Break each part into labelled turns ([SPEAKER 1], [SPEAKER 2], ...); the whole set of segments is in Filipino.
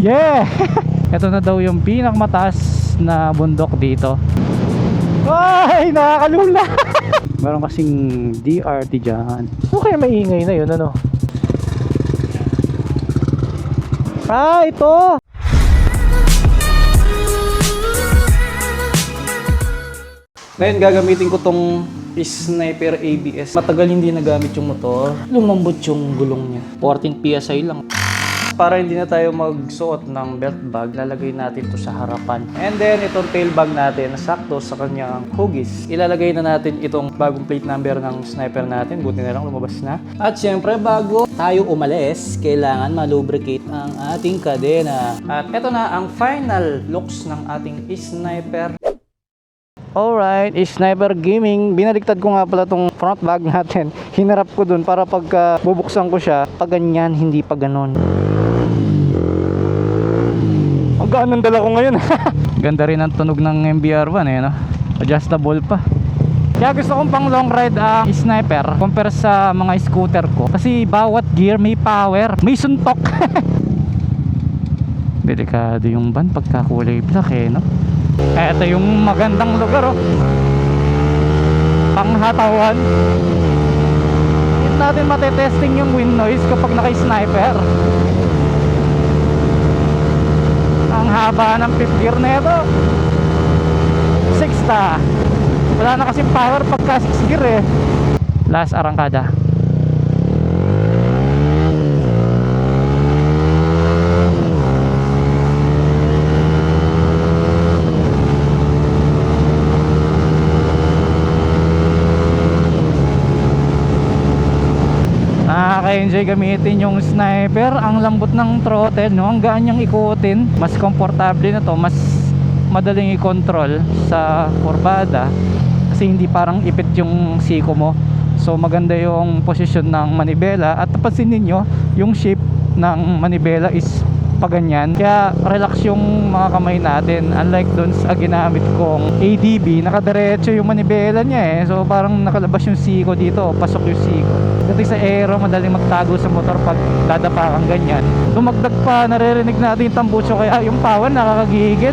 [SPEAKER 1] Yeah! Ito na daw yung pinakamataas na bundok dito. Ay, nakakalula. Meron kasing DRT dyan.
[SPEAKER 2] Okay, maingay na yun, ano?
[SPEAKER 1] Ah, ito! Ngayon gagamitin ko tong Sniper ABS. Matagal hindi nagamit yung motor. Lumambot yung gulong niya. 14 PSI lang. Para hindi na tayo magsuot ng belt bag, lalagay natin to sa harapan. And then itong tail bag natin, sakto sa kanyang hugis. Ilalagay na natin itong bagong plate number ng Sniper natin. Buti na lang lumabas na. At syempre bago tayo umalis, kailangan malubricate ang ating kadena. At ito na ang final looks ng ating Sniper. Alright, Sniper Gaming. Binaliktad ko nga pala tong front bag natin. Hinarap ko dun para pagka bubuksan ko siya, pag ganyan, hindi pa ganon. Ang gaan ng dala ko ngayon. Ganda rin ang tunog ng MBR1 eh, no? Adjustable pa. Kaya gusto kong pang long ride ang Sniper compare sa mga scooter ko. Kasi bawat gear may power, may suntok. Delikado yung van pagka kulay black eh, no? Ito yung magandang lugar, oh. Panghatawan. Hindi natin matetesting yung wind noise kapag naka-Sniper. Ang haba ng fifth gear na ito. Sixta. Wala na kasing power pagka 6 gear eh. Last arangkada. Nakaka-enjoy gamitin yung Sniper. Ang lambot ng throttle, no? Ang gaan niyang ikutin. Mas komportable na to. Mas madaling i-control sa kurbada. Kasi hindi parang ipit yung siko mo. So maganda yung posisyon ng manibela. At napansin ninyo, yung shape ng manibela is paganyan. Kaya relax yung mga kamay natin. Unlike dun sa ginamit kong ADB, nakadiretso yung manibela niya eh. So parang nakalabas yung siko dito, pasok yung siko. Dati sa aero, madaling magtago sa motor pag dadapa kang ganyan. Dumagdag pa, naririnig natin yung tambucho, kaya yung pawan nakakagigid.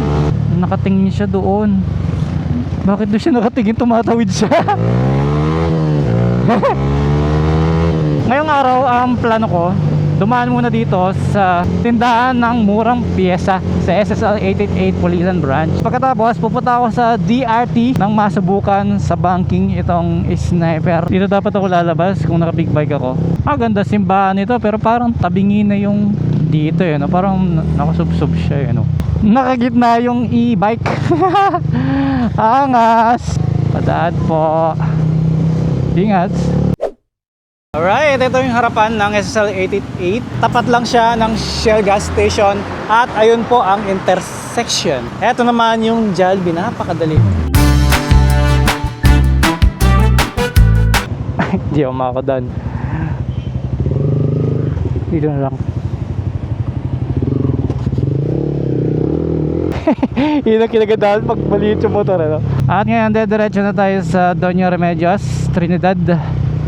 [SPEAKER 1] Nakatingin siya doon. Bakit doon siya nakatingin? Tumatawid siya. Ngayong araw, ang plano ko, dumaan muna dito sa tindahan ng murang piyesa sa SSL 888 Pulilan Branch. Pagkatapos pupunta ako sa DRT nang masubukan sa banking itong Sniper. Dito dapat ako lalabas kung naka big bike ako. Ganda simbahan nito pero parang tabingi na yung dito eh, no? Parang nakasubsob siya eh, no? Nakagitna yung e-bike. Angas. Padaan po. Ingat. Alright, ito yung harapan ng SSL 888. Tapat lang siya ng Shell gas station. At ayun po ang intersection. Ito naman yung Jollibee, napakadali. Hindi ako makakodan. Dito na lang. Yun ang kinagandaan pag maliit yung motor, ano? At ngayon, diretso na tayo sa Doña Remedios, Trinidad.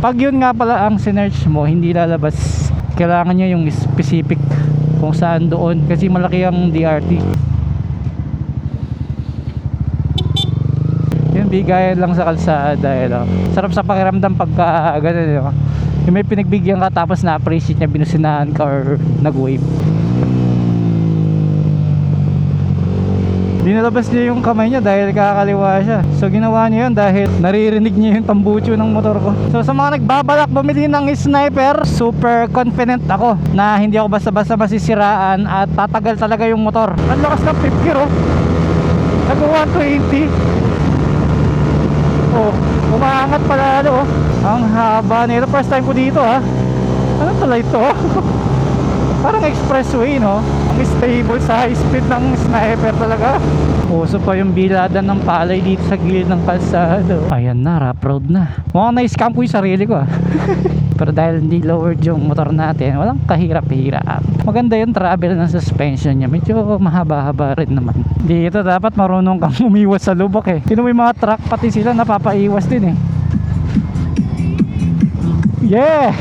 [SPEAKER 1] Pag yun nga pala ang sinearch mo, hindi lalabas. Kailangan nyo yung specific kung saan doon. Kasi malaki ang DRT. Yun, bigayan lang sa kalsada. Sarap sa pakiramdam pagka ganun. Yung may pinagbigyan ka tapos na-appreciate niya, binusinahan ka or nag-wave. Dinalabas niya yung kamay niya dahil kakaliwa siya. So ginawa niya yun dahil naririnig niya yung tambucho ng motor ko. So sa mga nagbabalak bumili ng Sniper, super confident ako na hindi ako basta-basta masisiraan at tatagal talaga yung motor. Ang lakas ng fifth gear, oh. Nag 120. Oh, umaangat pala, oh. Ang haba nito. First time ko dito, ha. Ano pala ito? Parang expressway, no? Ang stable sa high speed ng Sniper talaga. Uso pa yung bilada ng palay dito sa gilid ng kalsada. Ayan na, rough road na. Mukhang na-scam ko yung sarili ko, Pero dahil hindi lowered yung motor natin, walang kahirap-hirap. Maganda yung travel ng suspension niya. Medyo mahaba-haba rin naman. Dito dapat marunong kang umiwas sa lubak eh. Yun yung mga truck, pati sila napapaiwas din eh. Yeah!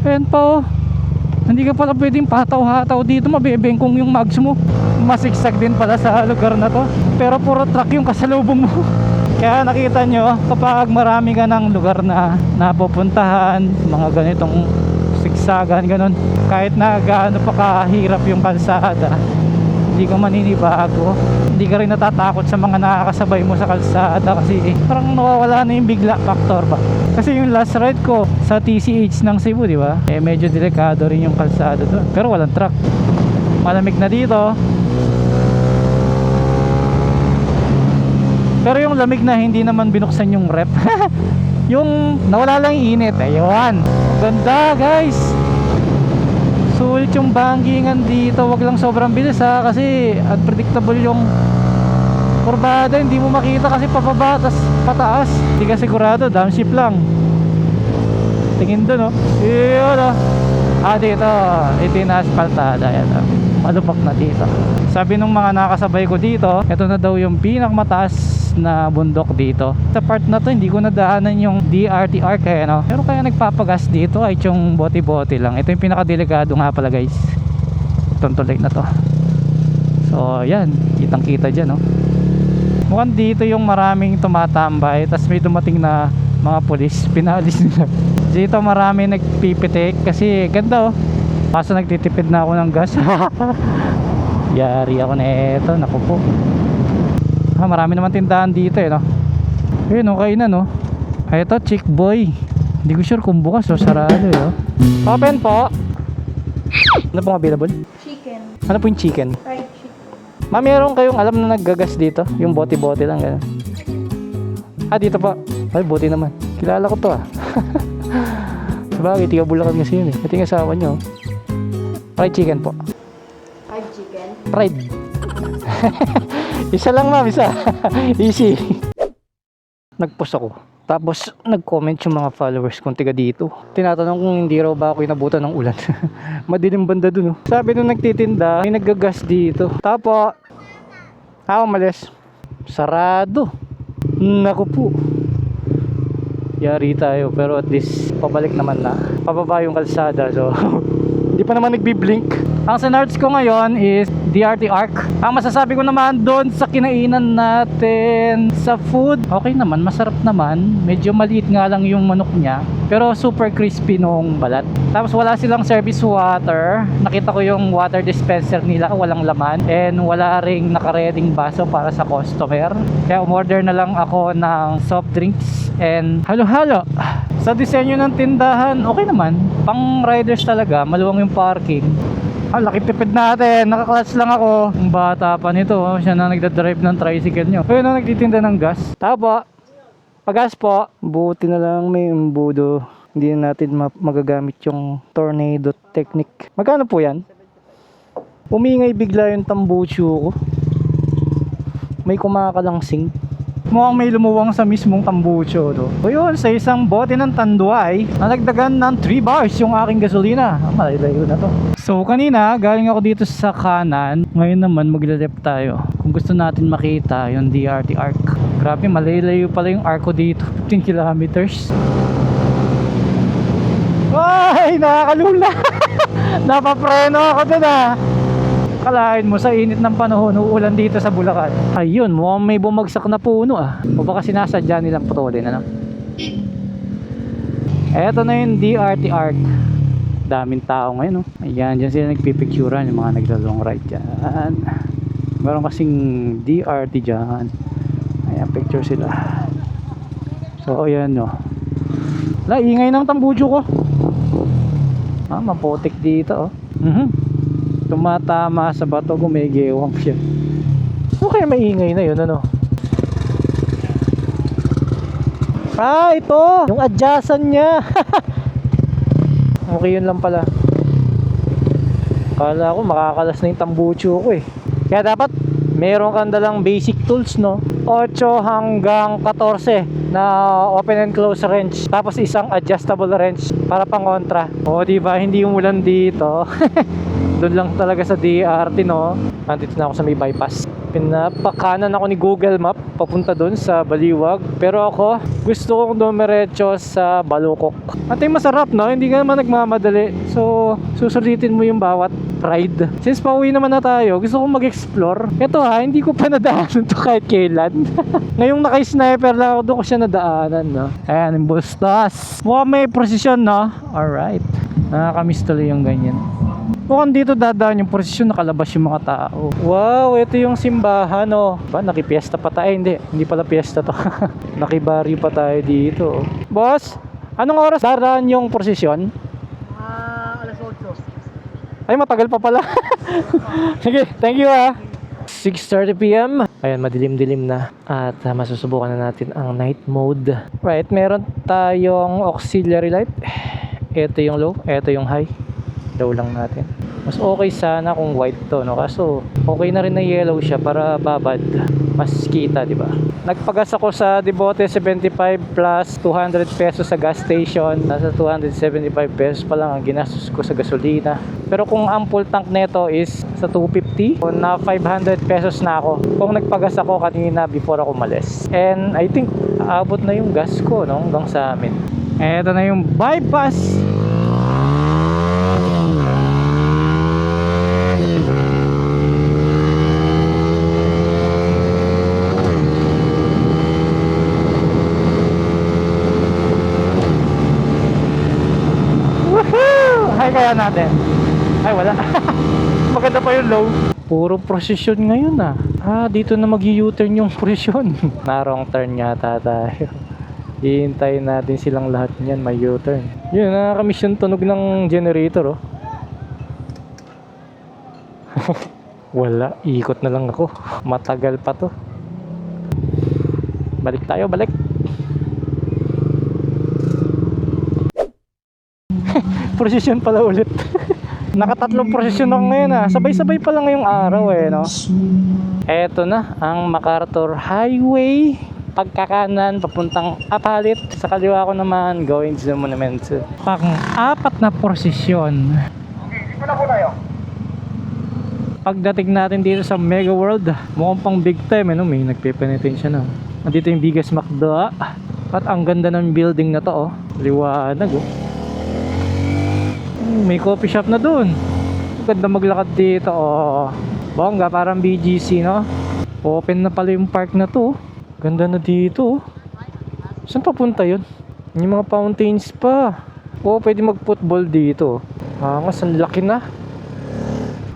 [SPEAKER 1] Ayan po. Hindi ka pala pwedeng pataw-hataw dito, mabebengkong yung mags mo. Masiksag din pala sa lugar na to. Pero puro truck yung kasalubong mo. Kaya nakita nyo, kapag marami ka ng lugar na napupuntahan, mga ganitong siksagan, ganun, kahit na gaano pa kahirap yung kalsada, hindi ka maninibago. Hindi ka rin natatakot sa mga nakakasabay mo sa kalsada kasi parang nawawala na yung bigla factor ba. Kasi yung last ride ko sa TCH ng Cebu, di ba? Eh medyo delikado rin yung kalsada doon. Pero walang truck. Malamig na dito. Pero yung lamig na hindi naman binuksan yung rep. Yung nawala lang yung init. Ayun. Ganda guys. Sulit yung bangingan dito. Wag lang sobrang bilis ha. Kasi unpredictable yung kurbada. Hindi mo makita kasi pababa tas pataas. Hindi ka sigurado. Downshift lang. Tingin doon oh. Yun oh. Dito. Ito yung asphaltada. Yan oh. Malubak na dito. Sabi nung mga nakasabay ko dito, ito na daw yung pinakamataas na bundok dito. Sa part na to hindi ko nadaanan yung DRT arc eh, no? Pero kaya nagpapagas dito ay yung bote-bote lang. Ito yung pinakadelikado nga pala guys, itong tulay na to. So yan, kitang kita dyan no? Mukhang dito yung maraming tumatambay, tas may dumating na mga polis, pinalis nila. Dito marami nagpipitik kasi ganda oh. Kaso nagtitipid na ako ng gas. Yari ako na eto, naku po. Marami naman tindahan dito eh no. Ayun okay na no. Ito Chick Boy. Hindi ko sure kung bukas o sarado eh oh. Open po. Ano pong available?
[SPEAKER 2] Chicken.
[SPEAKER 1] Ano po yung chicken?
[SPEAKER 2] Fried chicken.
[SPEAKER 1] Ma'am, meron kayong alam na naggagas dito? Yung bote-bote lang gano'n. Dito po. Ay buti naman. Kilala ko to ah. Sabagay, tiga Bulacan kasi yun eh. Ito yung asawa nyo. Fried chicken po.
[SPEAKER 2] Fried chicken?
[SPEAKER 1] Fried. Isa lang ma'am, isa. Easy. Nag-post ako. Tapos nag-comment yung mga followers kong tiga dito. Tinatanong kung hindi raw ba ako inabutan ng ulan. Madilim banda dun oh. Sabi nung nagtitinda, may naggagas dito. Tapo. Umalis. Sarado. Naku po. Yari tayo pero at least pabalik naman na. Pababa yung kalsada so hindi pa naman nagbi-blink. Ang sinarts ko ngayon is DRT arc. Ang masasabi ko naman doon sa kinainan natin sa food, okay naman, masarap naman. Medyo maliit nga lang yung manok niya pero super crispy nung balat. Tapos wala silang service water. Nakita ko yung water dispenser nila, walang laman. And wala ring nakareding baso para sa customer. Kaya umorder na lang ako ng soft drinks and halo-halo. Sa disenyo ng tindahan, okay naman. Pang riders talaga, maluwang yung parking. Laki tipid natin. Naka-clutch lang ako. Ang bata pa nito, siya na nagdadrive ng tricycle nyo. Ayun na nagtitinda ng gas. Tapa. Pagas po. Buti na lang may embudo. Hindi na natin magagamit yung tornado technique. Magkano po yan? Umingay bigla yung tambucho ko. May kumakalangsing. Mukhang may lumuwang sa mismong tambucho do. So yun, sa isang bote ng tanduay, nalagdagan ng 3 bars yung aking gasolina. Malayo na to. So kanina, galing ako dito sa kanan. Ngayon naman magle-left tayo. Kung gusto natin makita yung DRT arc. Grabe, malayo pala yung arco dito. 15 kilometers. Ay, nakakalula. Napapreno ako dun ah. Kalahin mo sa init ng panahon, uulan dito sa Bulacan. Ayun, mukhang may bumagsak na puno ah. O baka sinasadya nilang putulin ano? Eto na yung DRT arc. Daming tao ngayon oh. Ayan, dyan sila nagpipicturean yung mga nagla-long ride dyan. Meron kasing DRT dyan. Ayan, picture sila. So ayan oh. Ingay ng tambujo ko. Maputik dito oh. Tumatama sa bato, gumigewang siya. Okay, maingay na yun ano. Ito yung adjacent niya. Okay, yun lang pala. Kala ko makakalas na yung tambucho ko eh. Kaya dapat meron kang dalang basic tools no. 8 hanggang 14 na open and close wrench. Tapos isang adjustable wrench para pang kontra. O diba, hindi umulan dito. Doon lang talaga sa DRT no. Nandito na ako sa may bypass. Pinapakanan ako ni Google Map papunta doon sa Baliwag. Pero ako, gusto kong dumiretso sa Balukok. At yung masarap, no? Hindi ka naman nagmamadali. So, susulitin mo yung bawat ride. Since pauwi naman na tayo, gusto kong mag-explore. Ito ha, hindi ko pa nadaanan to kahit kailan. Ngayong naka-sniper lang ako, doon ko siya nadaanan, no? Ayan, yung bustos. Mukhang may prosesyon, no? Alright. Nakakamiss tuloy yung ganyan. Mukhang dito dadaan yung prosesyon, nakalabas yung mga tao. Wow, ito yung simbahan, oh. Ba, nakipiesta pa tayo? Hindi pala piesta to. Nakibari pa tayo dito. Boss, anong oras daraan yung prosesyon?
[SPEAKER 2] Alas 8.
[SPEAKER 1] Ay, matagal pa pala. Sige, thank you ah. 6:30 PM. Ayan, madilim-dilim na. At masusubukan na natin ang night mode. Right, meron tayong auxiliary light. Ito yung low, ito yung high. Low lang natin. Mas okay sana kung white to, no? Kaso okay na rin na yellow siya para babad. Mas kita, di ba? Nagpagas ako sa Devote 75 plus 200 pesos sa gas station. Nasa 275 pesos pa lang ang ginastos ko sa gasolina. Pero kung ang full tank nito is sa 250, na 500 pesos na ako. Kung nagpagas ako kanina before ako malis. And I think aabot na yung gas ko, no? Hanggang sa amin. Eto na yung bypass. Hay kaya natin. Ay wala. Maganda pa yung low. Puro prosesyon ngayon ah. Dito na mag-u-turn yung prosesyon. Na wrong turn yata tayo. Hihintayin natin silang lahat niyan may u-turn. Yun, nakakamiss yung tunog ng generator oh. Wala, ikot na lang ako. Matagal pa to. Balik tayo, balik. Prosesyon pala ulit. Nakatatlong prosesyon ako ngayon ah. Sabay-sabay pa lang ngayong araw eh, no? Eto na ang MacArthur Highway. Pagkakanan, papuntang Apalit. Sa kaliwa ko naman, going to the monument. Pang-apat na prosesyon.
[SPEAKER 3] Okay, dito na po tayo.
[SPEAKER 1] Pagdating natin dito sa Mega World, mukhang pang big time, no? May nagpe-penetrate siya, no? Nandito yung biggest McDo. At ang ganda ng building na to, oh. Liwanag, oh. May coffee shop na dun. Ganda maglakad dito, oh. Bongga, parang BGC, no? Open na pala yung park na to. Ganda na dito, oh. Saan papunta yun? Yung mga fountains pa. Oh, pwede mag-football dito. Mas ang laki na.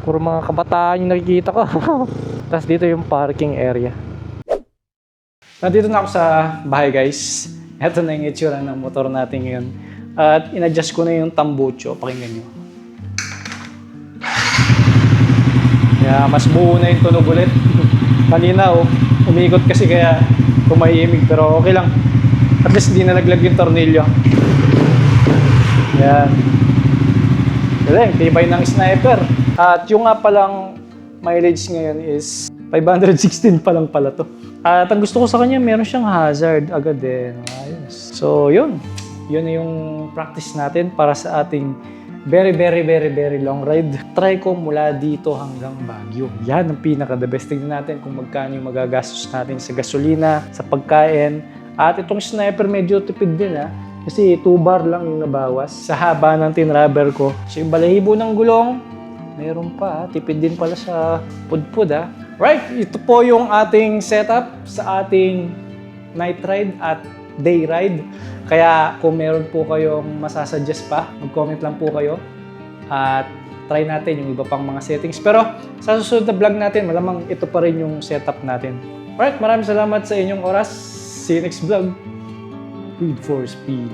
[SPEAKER 1] Puro mga kabataan yung nakikita ko. Tapos dito yung parking area. Nandito na ako sa bahay, guys. Ito na yung itsura ng motor natin ngayon. At in-adjust ko na yung tambucho. Pakinggan nyo. Yeah, mas buo na yung tunog ulit. Kanina, oh, umikot kasi kaya tumahimik. Pero okay lang. At least hindi na naglag yung tornilyo. Yan. Galing, tibay ng sniper. At yung nga palang mileage ngayon is 516 pa lang pala to. At ang gusto ko sa kanya, meron siyang hazard agad din. Ayos. So, yun. Yun na yung practice natin para sa ating very long ride. Try ko mula dito hanggang Baguio. Yan ang pinaka-the best. Tingnan natin kung magkano yung magagastos natin sa gasolina, sa pagkain. At itong sniper medyo tipid din ha. Kasi 2 bar lang yung nabawas sa haba ng tinrubber ko. So yung balahibo ng gulong, meron pa. Tipid din pala sa pudpud ha. Right, ito po yung ating setup sa ating night ride at day ride. Kaya kung meron po kayong masasuggest pa, mag-comment lang po kayo. At try natin yung iba pang mga settings. Pero sa susunod na vlog natin, malamang ito pa rin yung setup natin. Alright, maraming salamat sa inyong oras. See you next vlog. Speed for speed.